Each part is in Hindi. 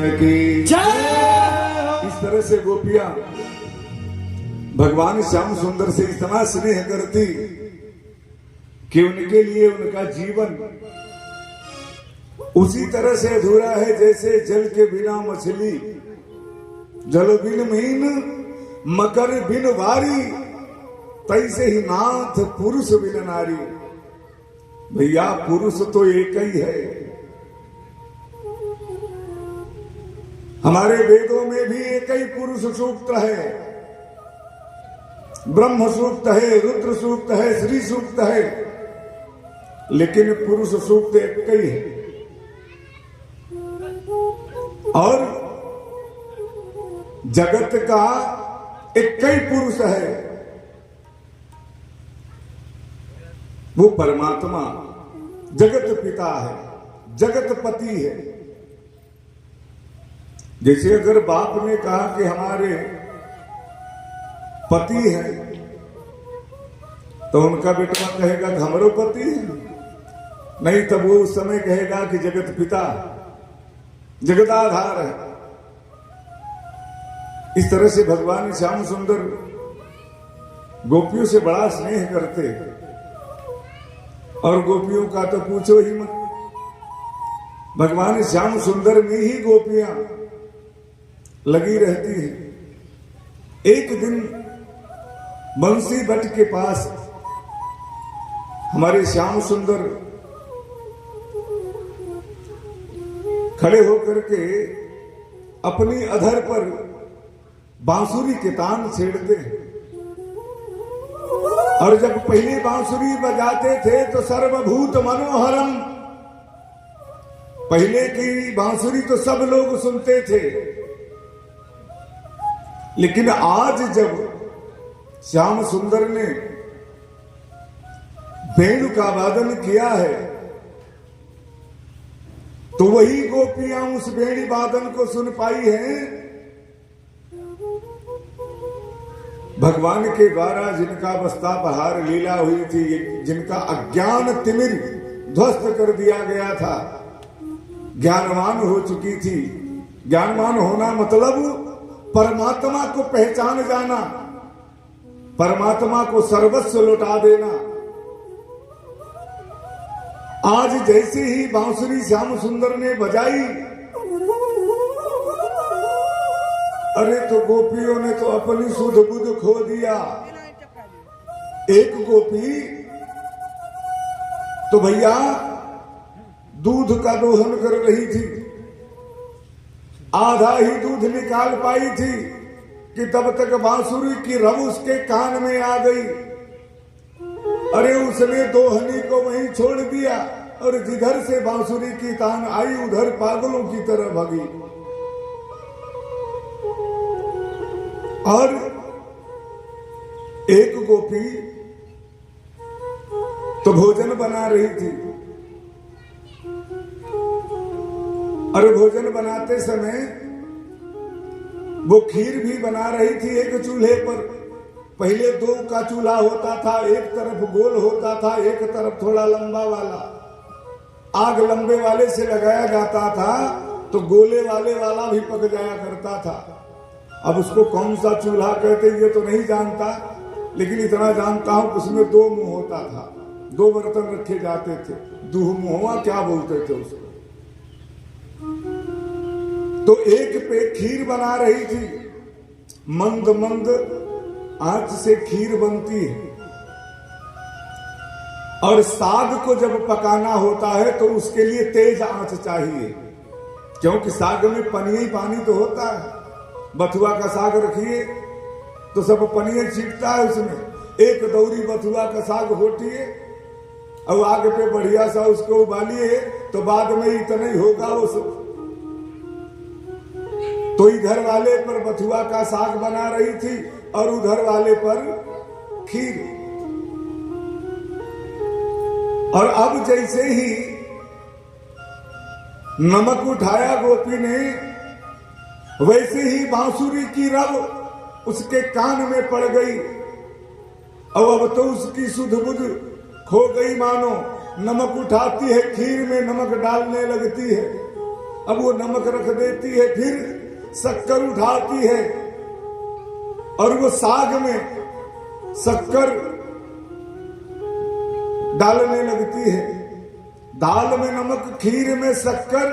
इस तरह से गोपियां भगवान श्याम सुंदर से इतना स्नेह करती कि उनके लिए उनका जीवन उसी तरह से अधूरा है जैसे जल के बिना मछली, जल बिन मीन मकर बिन वारी, तैसे ही नाथ पुरुष बिन नारी। भैया पुरुष तो एक ही है। हमारे वेदों में भी एक ही पुरुष सूक्त है, ब्रह्म सूक्त है, रुद्र सूक्त है, श्री सूक्त है, लेकिन पुरुष सूक्त एक ही है। और जगत का एक ही पुरुष है, वो परमात्मा जगत पिता है, जगत पति है। जैसे अगर बाप ने कहा कि हमारे पति है, तो उनका बेटा कहेगा कि हमारो पति है, नहीं तब वो उस समय कहेगा कि जगत पिता, जगदाधार है। इस तरह से भगवान श्याम सुंदर गोपियों से बड़ा स्नेह करते, और गोपियों का तो पूछो ही मत। भगवान श्याम सुंदर में ही गोपियां लगी रहती हैं। एक दिन बंसी भट्ट के पास हमारे श्याम सुंदर खड़े होकर के अपनी अधर पर बांसुरी के तान छेड़ते हैं। और जब पहली बांसुरी बजाते थे तो सर्वभूत मनोहरम, पहले की बांसुरी तो सब लोग सुनते थे, लेकिन आज जब श्याम सुंदर ने वेणु का वादन किया है, तो वही गोपियां उस वेणी वादन को सुन पाई हैं। भगवान के द्वारा जिनका बस्ता बहार लीला हुई थी, जिनका अज्ञान तिमिर ध्वस्त कर दिया गया था, ज्ञानवान हो चुकी थी। ज्ञानवान होना मतलब परमात्मा को पहचान जाना, परमात्मा को सर्वस्व लौटा देना। आज जैसे ही बांसुरी श्याम सुंदर ने बजाई, अरे तो गोपियों ने तो अपनी सुध बुध खो दिया। एक गोपी तो भैया दूध का दोहन कर रही थी, आधा ही दूध निकाल पाई थी कि तब तक बांसुरी की रव उसके कान में आ गई। अरे उसने दोहनी को वहीं छोड़ दिया और जिधर से बांसुरी की तान आई उधर पागलों की तरह भागी। और एक गोपी तो भोजन बना रही थी, और भोजन बनाते समय वो खीर भी बना रही थी एक चूल्हे पर। पहले दो का चूल्हा होता था, एक तरफ गोल होता था, एक तरफ थोड़ा लंबा वाला। आग लंबे वाले से लगाया जाता था तो गोले वाले वाला भी पक जाया करता था। अब उसको कौन सा चूल्हा कहते ये तो नहीं जानता, लेकिन इतना जानता हूं उसमें दो मुंह होता था, दो बर्तन रखे जाते थे, दूह मुंहवा क्या बोलते थे उसको। तो एक पे खीर बना रही थी, मंद मंद आंच से खीर बनती है। और साग को जब पकाना होता है तो उसके लिए तेज आंच चाहिए, क्योंकि साग में पनिया ही पानी तो होता है। बथुआ का साग रखिए तो सब पनिया छींटता है उसमें। एक दौरी बथुआ का साग होटिए और आग पे बढ़िया सा उसको उबालिए तो बाद में इतना ही होगा वो सब। तो इधर वाले पर बथुआ का साग बना रही थी और उधर वाले पर खीर। और अब जैसे ही नमक उठाया गोपी ने, वैसे ही बांसुरी की रव उसके कान में पड़ गई। और अब तो उसकी सुध बुध खो गई, मानो नमक उठाती है खीर में नमक डालने लगती है। अब वो नमक रख देती है, फिर शक्कर उठाती है और वो साग में शक्कर डालने लगती है। दाल में नमक, खीर में शक्कर,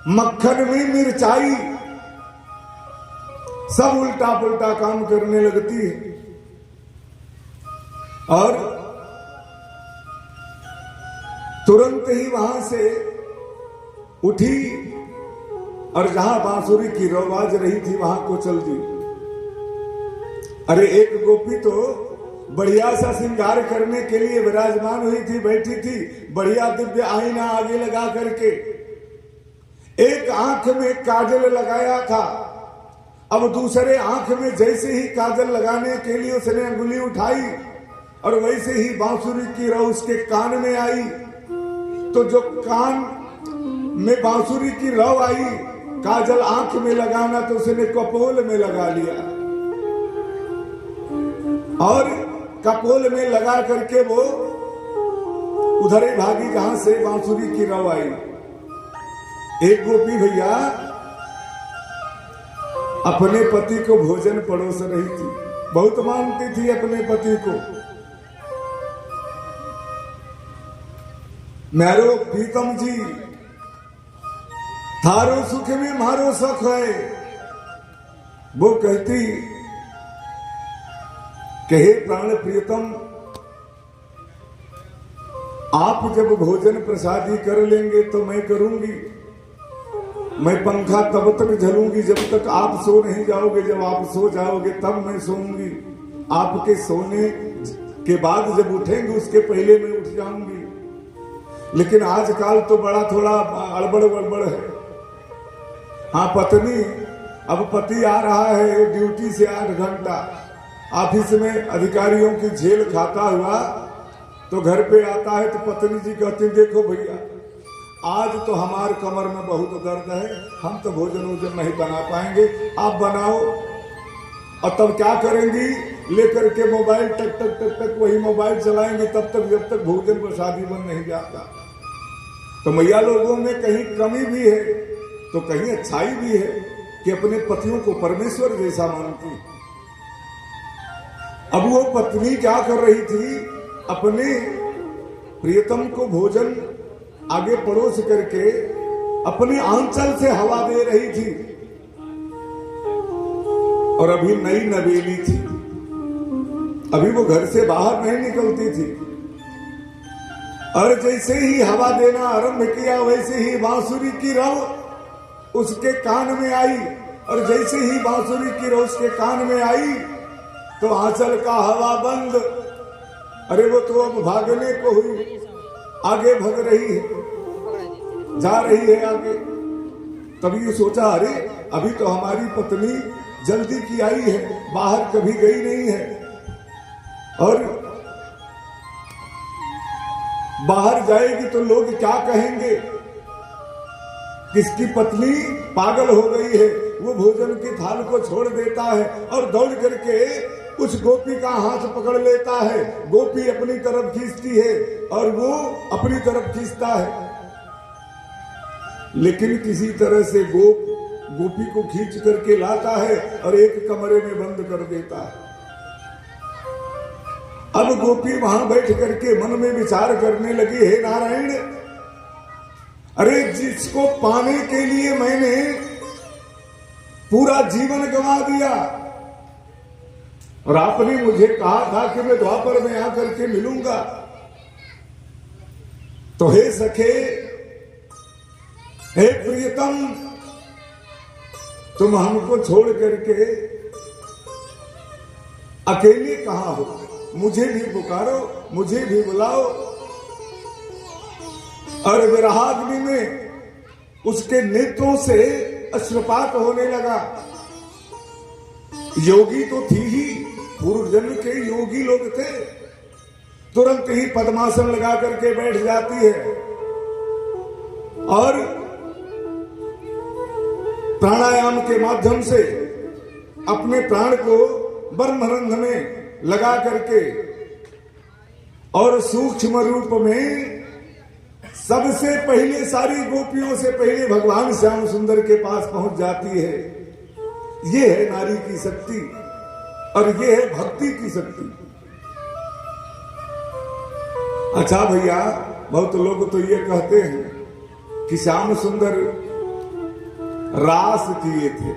मक्खन में मिर्चाई, सब उल्टा पुल्टा काम करने लगती है। और तुरंत ही वहां से उठी और जहां बांसुरी की आवाज रही थी वहां को चल दी। अरे एक गोपी तो बढ़िया सा श्रृंगार करने के लिए विराजमान हुई थी, बैठी थी, बढ़िया दिव्य आईना आगे लगा करके, एक आंख में काजल लगाया था। अब दूसरे आंख में जैसे ही काजल लगाने के लिए उसने अंगुली उठाई और वैसे ही बांसुरी की रौ उसके कान में आई, तो जो कान में बांसुरी की रौ आई, काजल आंख में लगाना तो उसने कपोल में लगा लिया और कपोल में लगा करके वो उधर ही भागी जहां से बांसुरी की रौ आई। एक गोपी भैया अपने पति को भोजन परोस रही थी, बहुत मानती थी अपने पति को। मेरो प्रीतम जी, थारो सुख में मारो सुख है। वो कहती कहे प्राण प्रियतम, आप जब भोजन प्रसादी कर लेंगे तो मैं करूंगी। मैं पंखा तब तक झलूंगी जब तक आप सो नहीं जाओगे, जब आप सो जाओगे तब मैं सोऊंगी। आपके सोने के बाद जब उठेंगे उसके पहले मैं उठ जाऊंगी। लेकिन आजकल तो बड़ा थोड़ा अड़बड़ गड़बड़ है। हाँ पत्नी, अब पति आ रहा है ड्यूटी से 8 घंटा, ऑफिस में अधिकारियों की झेल खाता हुआ, तो घर पे आता है तो पत्नी जी कहती देखो भैया आज तो हमारे कमर में बहुत दर्द है, हम तो भोजन वोजन नहीं बना पाएंगे, आप बनाओ। और तब क्या करेंगी, लेकर के मोबाइल टक टक टक टक वही मोबाइल चलाएंगे तब तक जब तक भोजन प्रसादी बन नहीं जाता। तो मैया लोगों में कहीं कमी भी है तो कहीं अच्छाई भी है कि अपने पतियों को परमेश्वर जैसा मानती। अब वो पत्नी क्या कर रही थी, अपने प्रियतम को भोजन आगे पड़ोस करके अपने आंचल से हवा दे रही थी। और अभी नई नवेली थी, अभी वो घर से बाहर नहीं निकलती थी। और जैसे ही हवा देना आरंभ किया वैसे ही बांसुरी की रौ उसके कान में आई। और जैसे ही बांसुरी की रौ उसके कान में आई तो आंचल का हवा बंद। अरे वो तो अब भागने को हुई, आगे भग रही है, जा रही है आगे। तभी ये सोचा अरे अभी तो हमारी पत्नी जल्दी की आई है, बाहर कभी गई नहीं है, और बाहर जाएगी तो लोग क्या कहेंगे, किसकी पत्नी पागल हो गई है। वो भोजन की थाल को छोड़ देता है और दौड़ करके उस गोपी का हाथ पकड़ लेता है। गोपी अपनी तरफ खींचती है और वो अपनी तरफ खींचता है, लेकिन किसी तरह से गोपी को खींच करके लाता है और एक कमरे में बंद कर देता है। अब गोपी वहां बैठ करके मन में विचार करने लगी, हे नारायण, अरे जिसको पाने के लिए मैंने पूरा जीवन गंवा दिया, और आपने मुझे कहा था कि मैं द्वापर में आकर के मिलूंगा, तो हे सखे, हे प्रियतम, तुम हमको छोड़ करके अकेले कहां हो, मुझे भी पुकारो, मुझे भी बुलाओ। और विरहाग्नि में उसके नेत्रों से अश्रुपात होने लगा। योगी तो थी ही, पूर्व जन्म के योगी लोग थे, तुरंत ही पद्मासन लगा करके बैठ जाती है और प्राणायाम के माध्यम से अपने प्राण को ब्रह्मरंध्र में लगा करके और सूक्ष्म रूप में सबसे पहले सारी गोपियों से पहले भगवान श्याम सुंदर के पास पहुंच जाती है। ये है नारी की शक्ति और ये है भक्ति की शक्ति। अच्छा भैया, बहुत लोग तो ये कहते हैं कि श्याम सुंदर रास किए थे,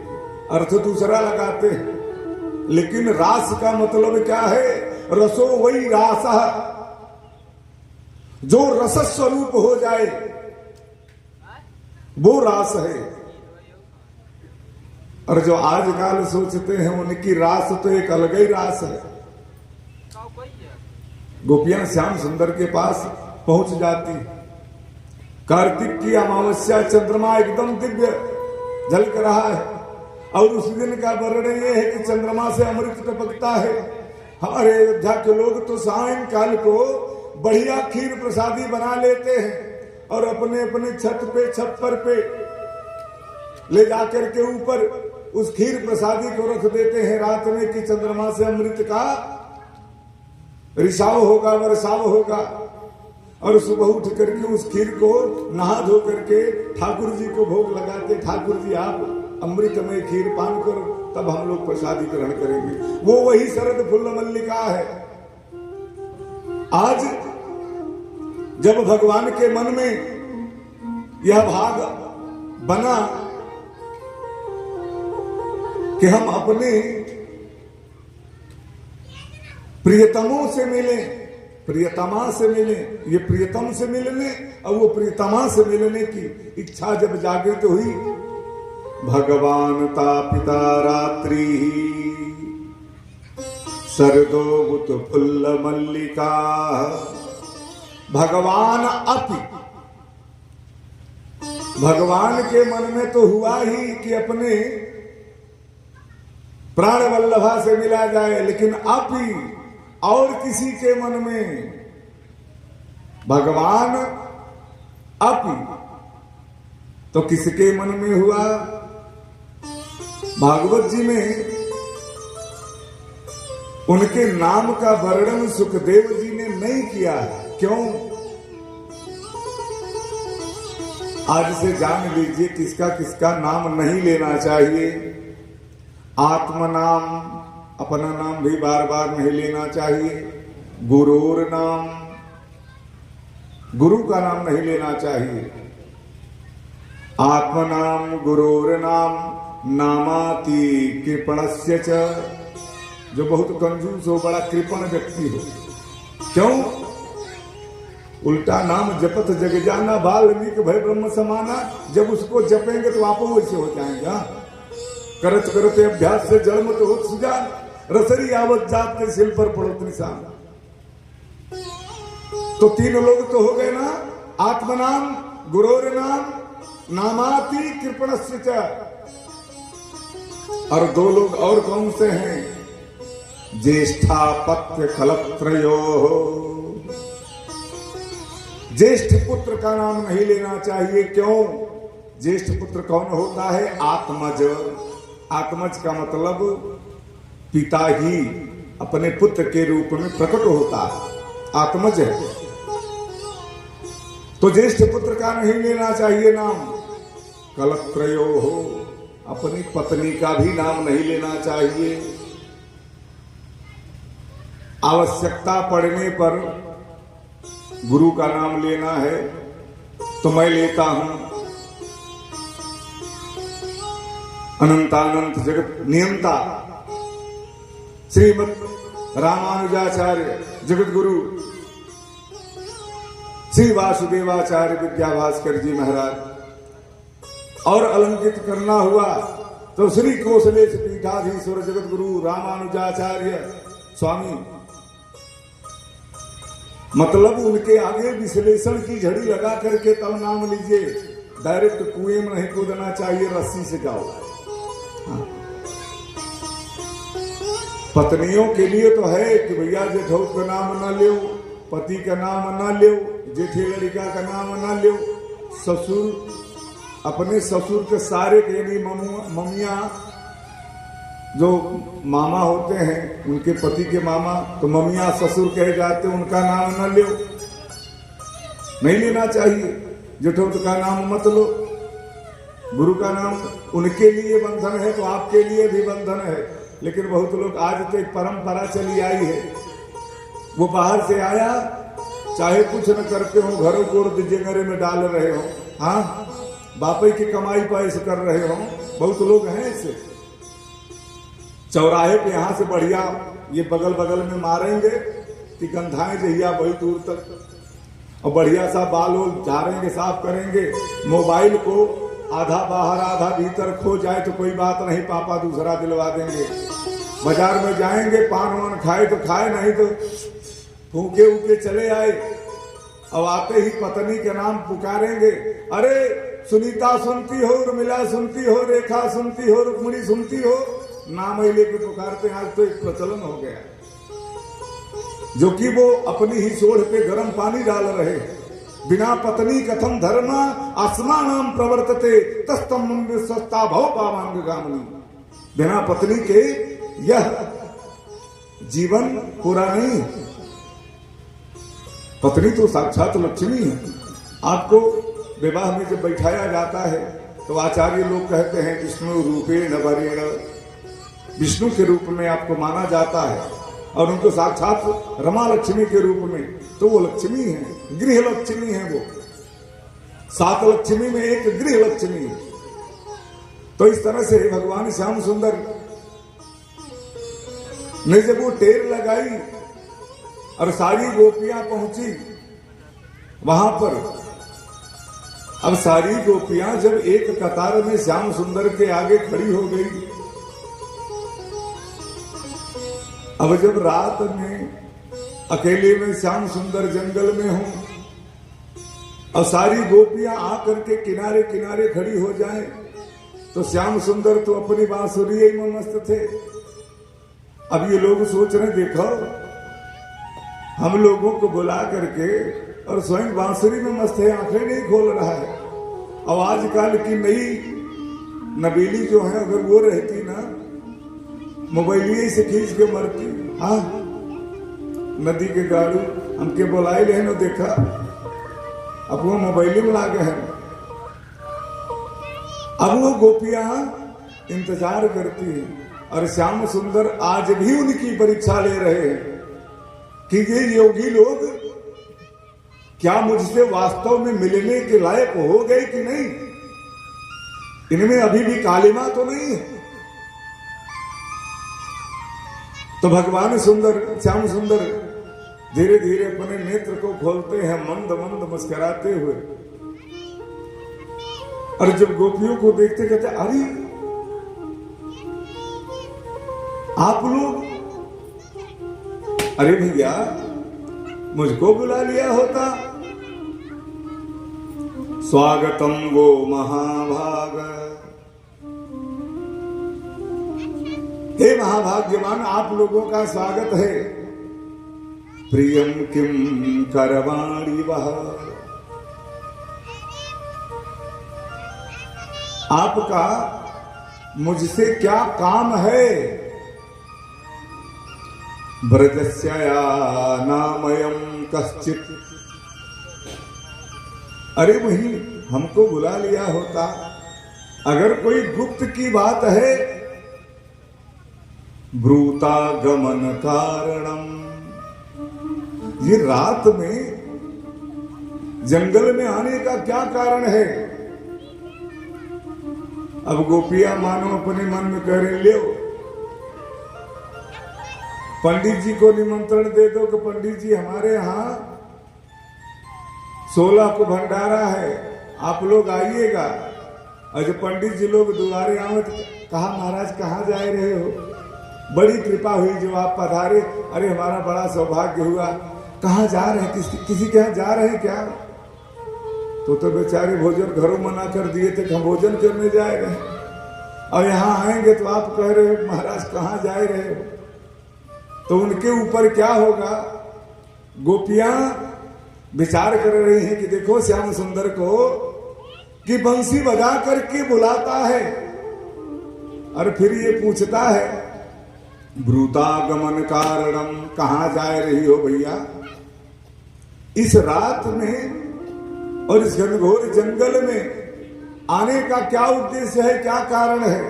अर्थ दूसरा लगाते हैं, लेकिन रास का मतलब क्या है? रसो वही रास, जो रस स्वरूप हो जाए वो रास है। और जो आजकल सोचते हैं उनकी रास तो एक अलग ही रास है। गोपियां श्याम सुंदर के पास पहुंच जाती। कार्तिक की अमावस्या, चंद्रमा एकदम दिव्य झलक रहा है और उस दिन का वर्णन यह है कि चंद्रमा से अमृत टपकता है। हमारे अयोध्या के लोग तो सायंकाल को बढ़िया खीर प्रसादी बना लेते हैं और अपने अपने छत पे, छप्पर पे ले जाकर के ऊपर उस खीर प्रसादी को रख देते हैं रात में कि चंद्रमा से अमृत का रिसाव होगा, वर्षाव होगा। और सुबह उठ करके उस खीर को नहा धो करके ठाकुर जी को भोग लगाते। ठाकुर जी आप अमृतमय खीर पान करो, तब हम लोग प्रसादी ग्रहण करेंगे। वो वही शरद फुल्ल मल्लिका है। आज जब भगवान के मन में यह भाग बना कि हम अपने प्रियतमों से मिले, प्रियतमा से मिले, ये प्रियतम से मिलने और वो प्रियतमा से मिलने की इच्छा जब जागृत हुई, भगवान ता पिता रात्रि सरदोत फुल्ल मल्लिका। भगवान अपि, भगवान के मन में तो हुआ ही कि अपने प्राण वल्लभा से मिला जाए, लेकिन अपि और किसी के मन में भगवान अपि तो किसके मन में हुआ? भागवत जी में उनके नाम का वर्णन सुखदेव जी ने नहीं किया। क्यों? आज से जान लीजिए किसका किसका नाम नहीं लेना चाहिए। आत्म नाम, अपना नाम भी बार बार नहीं लेना चाहिए। गुरुर नाम, गुरु का नाम नहीं लेना चाहिए। आत्म नाम, गुरुर नाम, नामाति कृपणस्य च। जो बहुत कंजूस हो, बड़ा कृपण व्यक्ति हो। क्यों? उल्टा नाम जपत जग जाना, वाल्मीकि भय ब्रह्म समाना। जब उसको जपेंगे तो आप वैसे हो जाएंगे। करत करते अभ्यास से जन्म तो हो सुजान, रसरी आवत जाते सिल पर पड़ोत निशान। तो तीन लोग तो हो गए ना, आत्मनाम, गुरोर नाम, नामाति कृपणस्य च। और दो लोग और कौन से हैं? ज्येष्ठापत्य खलत्रयो। ज्येष्ठ पुत्र का नाम नहीं लेना चाहिए। क्यों? ज्येष्ठ पुत्र कौन होता है? आत्मज। आत्मज का मतलब पिता ही अपने पुत्र के रूप में प्रकट होता है, आत्मज है। तो ज्येष्ठ पुत्र का नहीं लेना चाहिए नाम। कलत्रयो हो, अपनी पत्नी का भी नाम नहीं लेना चाहिए। आवश्यकता पड़ने पर गुरु का नाम लेना है तो मैं लेता हूं। अनंतानंत जगत नियंता श्रीमद रामानुजाचार्य जगत गुरु श्री वासुदेवाचार्य विद्याभास्कर जी महाराज। और अलंकित करना हुआ तो श्री कौशलेश पीठाधीश्वर जगत गुरु रामानुजाचार्य स्वामी। मतलब उनके आगे विश्लेषण की झड़ी लगा करके तब नाम लीजिए। डायरेक्ट कुएं में नहीं कूदना चाहिए, रस्सी से जाओ। हाँ। पत्नियों के लिए तो है कि भैया जेठौत का नाम ना लो, पति का नाम ना लो, जेठी लड़का का नाम ना लो। ससुर, अपने ससुर के सारे के यानी ममिया जो मामा होते हैं, उनके पति के मामा, तो ममिया ससुर कहे जाते, उनका नाम न लो। नहीं लेना चाहिए। जुठोत का नाम मत लो, गुरु का नाम। उनके लिए बंधन है तो आपके लिए भी बंधन है। लेकिन बहुत लोग, आज तो एक परंपरा चली आई है, वो बाहर से आया, चाहे कुछ न करते हो, घरों को जंगरे में डाल रहे हो, हाँ, बापे की कमाई पैसे कर रहे हो। बहुत लोग हैं ऐसे। चौराहे पे यहां से बढ़िया ये बगल बगल में मारेंगे कि गंधाएं जहिया बड़ी दूर तक, और बढ़िया सा बाल झाड़ेंगे, साफ करेंगे। मोबाइल को आधा बाहर आधा भीतर खो जाए तो कोई बात नहीं, पापा दूसरा दिलवा देंगे। बाजार में जाएंगे, पान वान खाए तो खाए, नहीं तो फूके उके चले आए। अब आते ही पत्नी के नाम पुकारेंगे, अरे सुनीता सुनती हो, उर्मिला सुनती हो, रेखा सुनती हो, रुक्मिणी सुनती हो, नाम ही लेके पुकारते हैं। आज तो एक प्रचलन हो गया, जो कि वो अपनी ही सोढ़ पे गर्म पानी डाल रहे हैं। बिना पत्नी कथम धर्मा आसमा नाम प्रवर्तते तस्तम स्वस्था भव पावांग गामनी। बिना पत्नी के यह जीवन पूरा नहीं। पत्नी तो साक्षात लक्ष्मी है। आपको विवाह में जब बैठाया जाता है तो आचार्य लोग कहते हैं विष्णु रूपेण वरेण, विष्णु के रूप में आपको माना जाता है, और उनको साक्षात रमा लक्ष्मी के रूप में, तो वो लक्ष्मी है, गृह लक्ष्मी है। वो 7 लक्ष्मी में एक गृह लक्ष्मी है। तो इस तरह से भगवान श्याम सुंदर ने जब वो टेर लगाई और सारी गोपियां पहुंची वहां पर, अब सारी गोपियां जब एक कतार में श्याम सुंदर के आगे खड़ी हो गई, अब जब रात में अकेले में श्याम सुंदर जंगल में हूं और सारी गोपियां आकर के किनारे किनारे खड़ी हो जाएं, तो श्याम सुंदर तो अपनी बांसुरी में मस्त थे। अब ये लोग सोच रहे, देखो हम लोगों को बुला करके और स्वयं बांसुरी में मस्त है, आंखें नहीं खोल रहा है। अब आजकल की नई नबीली जो है, अगर वो रहती ना, मोबाइल से खींच के मरती। हाँ, नदी के गाड़ू हमके बोलाई ले न देखा, अब वो मोबाइल में लागे हैं। अब वो गोपियां इंतजार करती हैं और श्याम सुंदर आज भी उनकी परीक्षा ले रहे हैं कि ये योगी लोग क्या मुझसे वास्तव में मिलने के लायक हो गए कि नहीं, इनमें अभी भी कालिमा तो नहीं है। तो भगवान सुंदर श्याम सुंदर धीरे धीरे अपने नेत्र को खोलते हैं, मंद मंद मुस्कुराते हुए, और जब गोपियों को देखते कहते, अरे आप लोग, अरे भैया मुझको बुला लिया होता। स्वागतम वो महाभाग, हे महाभाग्यवान, आप लोगों का स्वागत है। प्रियम किम करवाणी वह, आपका मुझसे क्या काम है। ब्रजस्या नामयम कश्चित, अरे वही हमको बुला लिया होता। अगर कोई गुप्त की बात है, ब्रूता गमन कारणम, ये रात में जंगल में आने का क्या कारण है। अब गोपियां मानो अपने मन में कह रहे, ले पंडित जी को निमंत्रण दे दो कि पंडित जी हमारे यहाँ 16 को भंडारा है, आप लोग आइएगा। और जब पंडित जी लोग दुआरे आए तो कहा, महाराज कहाँ जा रहे हो, बड़ी कृपा हुई जो आप पधारे। अरे हमारा बड़ा सौभाग्य हुआ। कहाँ जा रहे हैं, किसी के यहाँ जा रहे हैं क्या। तो बेचारे भोजन घरों मना कर दिए थे कि हम भोजन करने जा रहे हैं, और यहाँ आएंगे तो आप कह रहे हो महाराज कहाँ जा रहे हो। तो उनके ऊपर क्या होगा। गोपियां विचार कर रही हैं कि देखो श्याम सुंदर को कि बंसी बजा करके बुलाता है और फिर ये पूछता है, ब्रूतागमन कारणम, कहाँ जा रही हो भैया। इस रात में और इस घनघोर जंगल में आने का क्या उद्देश्य है, क्या कारण है?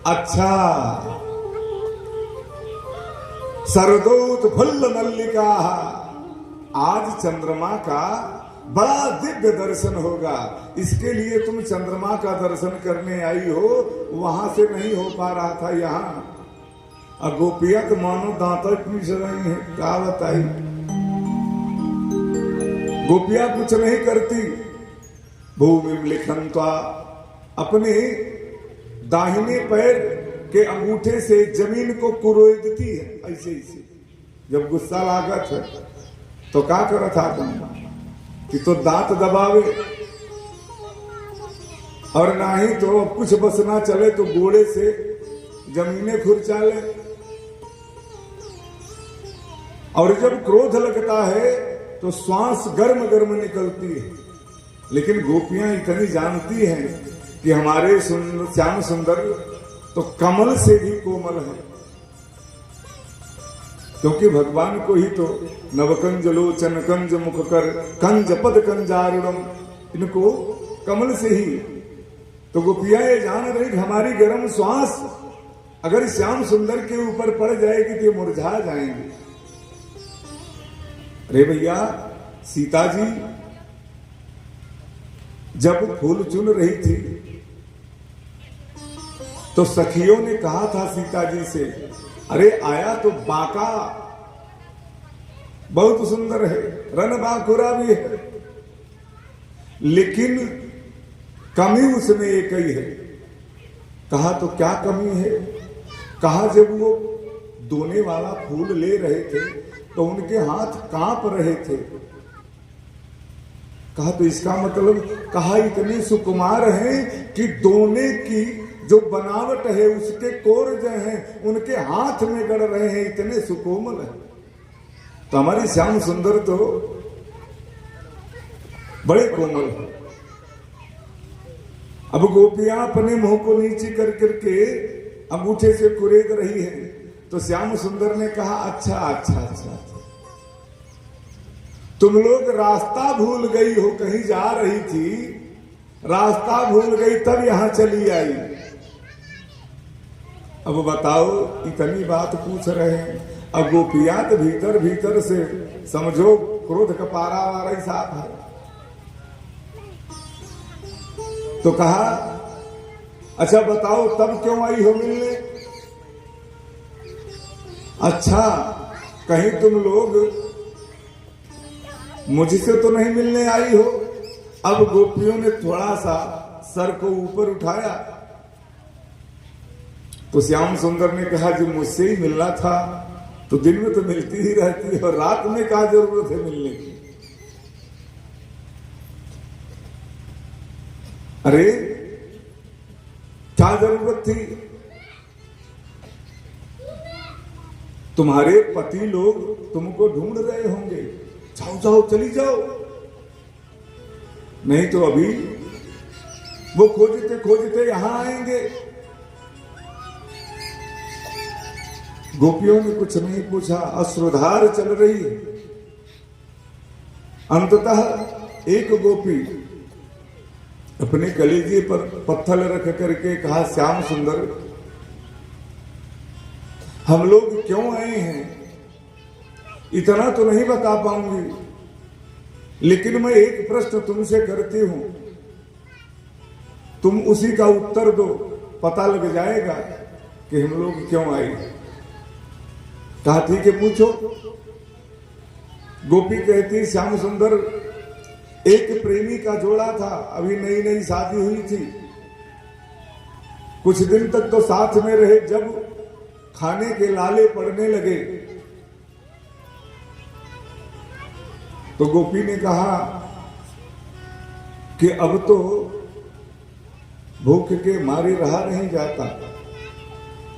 अच्छा, शरदोत्फुल्ल मल्लिका, आज चंद्रमा का बड़ा दिव्य दर्शन होगा, इसके लिए तुम चंद्रमा का दर्शन करने आई हो, वहां से नहीं हो पा रहा था यहाँ। अब गोपिया तो मानो दांत पीस रही है, क्या बताई? गोपिया कुछ नहीं करती, भूमि लिखनता, अपने दाहिने पैर के अंगूठे से जमीन को कुरेदती है, ऐसे ऐसे। जब गुस्सा लागत है तो क्या करत था तुम कि तो दांत दबावे, और ना ही तो कुछ बस ना चले तो गोड़े से जमीने खुरचाले। और जब क्रोध लगता है तो श्वास गर्म गर्म निकलती है। लेकिन गोपियां इतनी जानती हैं कि हमारे श्याम सुंदर तो कमल से भी कोमल है, क्योंकि भगवान को ही तो नवकंज लोचन कंज मुख कर कंज पद कंजारुणम, इनको कमल से ही तो गोपियां ये जान रही कि हमारी गर्म श्वास अगर श्याम सुंदर के ऊपर पड़ जाएगी तो ये मुरझा जाएंगे। अरे भैया, सीता जी जब फूल चुन रही थी तो सखियों ने कहा था सीता जी से, अरे आया तो बांका बहुत सुंदर है, रन बांकुरा भी है, लेकिन कमी उसमें एक ही है। कहा तो क्या कमी है? कहा जब वो दोने वाला फूल ले रहे थे तो उनके हाथ कांप रहे थे। कहा तो इसका मतलब? कहा इतने सुकुमार हैं कि दोने की जो बनावट है उसके कोर जो हैं उनके हाथ में गड़ रहे हैं, इतने सुकोमल है। तो हमारी श्याम सुंदर तो बड़े कोमल है। अब गोपियां अपने मुंह को नीचे कर करके अंगूठे से कुरेद रही है, तो श्याम सुंदर ने कहा, अच्छा अच्छा अच्छा, तुम लोग रास्ता भूल गई हो, कहीं जा रही थी, रास्ता भूल गई तब यहां चली आई। अब बताओ, इतनी बात पूछ रहे हैं। अब गोपियां तो भीतर भीतर से समझो क्रोध का पारा वारा ही साफ है। तो कहा, अच्छा बताओ तब क्यों आई हो मिलने? अच्छा, कहीं तुम लोग मुझसे तो नहीं मिलने आई हो? अब गोपियों ने थोड़ा सा सर को ऊपर उठाया तो श्याम सुंदर ने कहा, जो मुझसे ही मिलना था तो दिन में तो मिलती ही रहती है, और रात में क्या जरूरत है मिलने की? अरे क्या जरूरत थी? तुम्हारे पति लोग तुमको ढूंढ रहे होंगे, जाओ जाओ चली जाओ, नहीं तो अभी वो खोजते खोजते यहां आएंगे। गोपियों ने कुछ नहीं पूछा, अश्रुधार चल रही है। अंततः एक गोपी अपने कलेजे पर पत्थर रख करके कहा, श्याम सुंदर, हम लोग क्यों आए हैं इतना तो नहीं बता पाऊंगी, लेकिन मैं एक प्रश्न तुमसे करती हूं, तुम उसी का उत्तर दो, पता लग जाएगा कि हम लोग क्यों आए। कहा ठीक है, पूछो। गोपी कहती, श्याम सुंदर, एक प्रेमी का जोड़ा था, अभी नई नई शादी हुई थी, कुछ दिन तक तो साथ में रहे, जब खाने के लाले पड़ने लगे तो गोपी ने कहा कि अब तो भूख के मारे रहा नहीं जाता,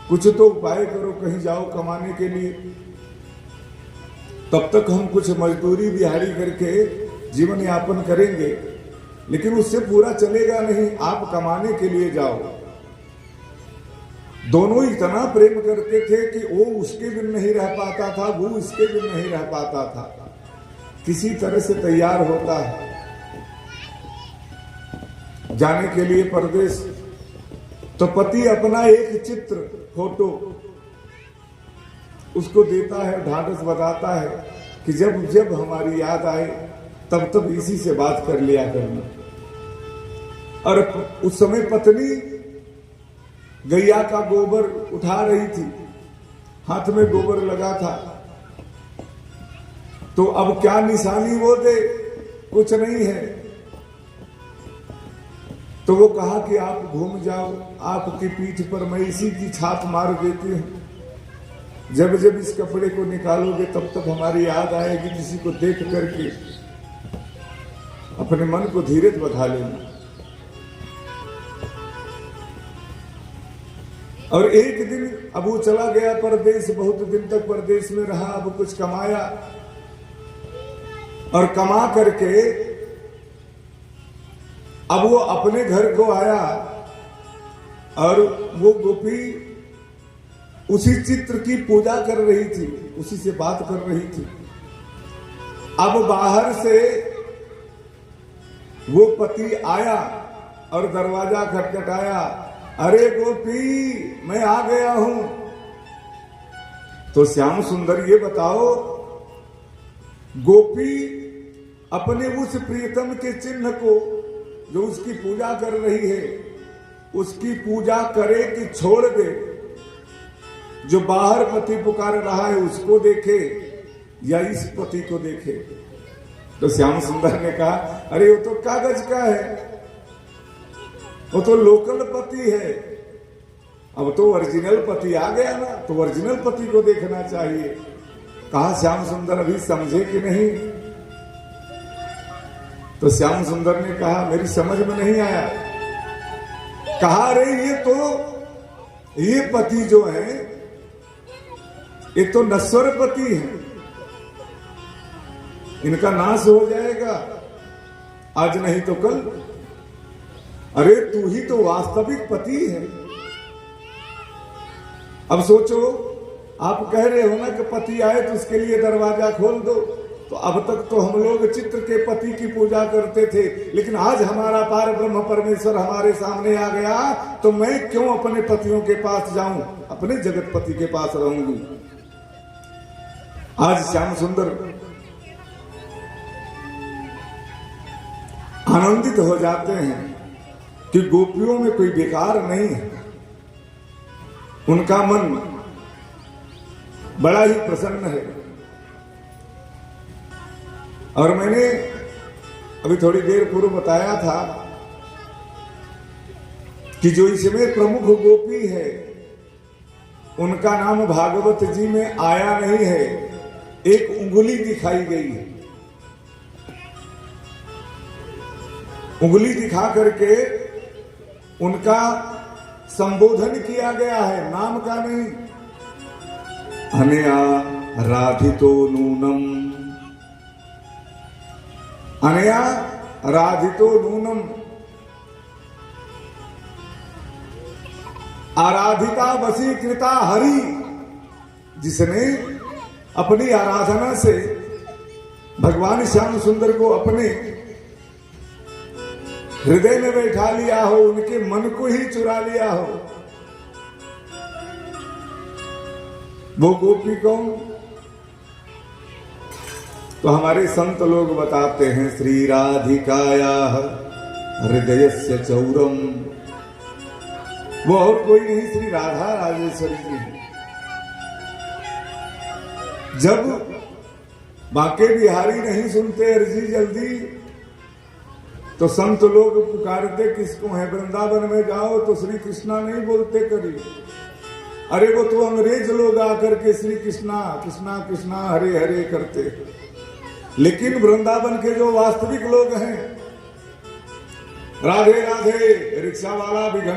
कुछ तो उपाय करो, कहीं जाओ कमाने के लिए, तब तक हम कुछ मजदूरी दिहाड़ी करके जीवन यापन करेंगे, लेकिन उससे पूरा चलेगा नहीं, आप कमाने के लिए जाओ। दोनों इतना प्रेम करते थे कि वो उसके बिन नहीं रह पाता था, वो इसके बिन नहीं रह पाता था। किसी तरह से तैयार होता है जाने के लिए परदेश, तो पति अपना एक चित्र फोटो उसको देता है, ढांढस बताता है कि जब जब हमारी याद आए तब तब इसी से बात कर लिया करना। और उस समय पत्नी गैया का गोबर उठा रही थी, हाथ में गोबर लगा था, तो अब क्या निशानी वो दे, कुछ नहीं है। तो वो कहा कि आप घूम जाओ, आपकी पीठ पर मैं इसी की छाप मार देती हूं। जब जब इस कपड़े को निकालोगे तब तक हमारी याद आएगी, किसी को देख करके अपने मन को धीरज बधा लेना। और एक दिन अब वो चला गया परदेश, बहुत दिन तक परदेश में रहा, अब कुछ कमाया और कमा करके अब वो अपने घर को आया और वो गोपी उसी चित्र की पूजा कर रही थी, उसी से बात कर रही थी। अब बाहर से वो पति आया और दरवाजा खटखटाया, अरे गोपी मैं आ गया हूं। तो श्याम सुंदर ये बताओ, गोपी अपने उस प्रियतम के चिन्ह को जो उसकी पूजा कर रही है, उसकी पूजा करे कि छोड़ दे, जो बाहर पति पुकार रहा है उसको देखे या इस पति को देखे। तो श्याम सुंदर ने कहा, अरे वो तो कागज का है, वो तो लोकल पति है, अब तो ओरिजिनल पति आ गया ना, तो ओरिजिनल पति को देखना चाहिए। कहा श्याम सुंदर अभी समझे कि नहीं? तो श्याम सुंदर ने कहा मेरी समझ में नहीं आया। कहा अरे ये पति जो है ये तो नश्वर पति है, इनका नाश हो जाएगा आज नहीं तो कल। अरे तू ही तो वास्तविक पति है। अब सोचो, आप कह रहे हो ना कि पति आए तो उसके लिए दरवाजा खोल दो, तो अब तक तो हम लोग चित्र के पति की पूजा करते थे, लेकिन आज हमारा पार ब्रह्म परमेश्वर हमारे सामने आ गया, तो मैं क्यों अपने पतियों के पास जाऊं, अपने जगत पति के पास रहूंगी। आज श्याम सुंदर आनंदित हो जाते हैं कि गोपियों में कोई बेकार नहीं है, उनका मन बड़ा ही प्रसन्न है। और मैंने अभी थोड़ी देर पूर्व बताया था कि जो इसमें प्रमुख गोपी है उनका नाम भागवत जी में आया नहीं है, एक उंगली दिखाई गई है। उंगली दिखा करके उनका संबोधन किया गया है, नाम का नहीं। अनया राधितो नूनम, अनया राधितो नूनम, आराधिता वशीकृता हरि, जिसने अपनी आराधना से भगवान श्याम सुंदर को अपने हृदय में बैठा लिया हो, उनके मन को ही चुरा लिया हो, वो गोपी कौन? तो हमारे संत लोग बताते हैं, श्री राधिकाया हृदयस्य चौरम, वो और कोई नहीं, श्री राधा राजेश्वरी जी है। जब बांके बिहारी नहीं सुनते अर्जी जल्दी, तो संत लोग पुकारते किसको है, वृंदावन में जाओ तो श्री कृष्णा नहीं बोलते करी। अरे वो तो अंग्रेज लोग आकर के श्री कृष्णा कृष्णा कृष्णा हरे हरे करते, लेकिन वृंदावन के जो वास्तविक लोग हैं, राधे राधे रिक्शा वाला भी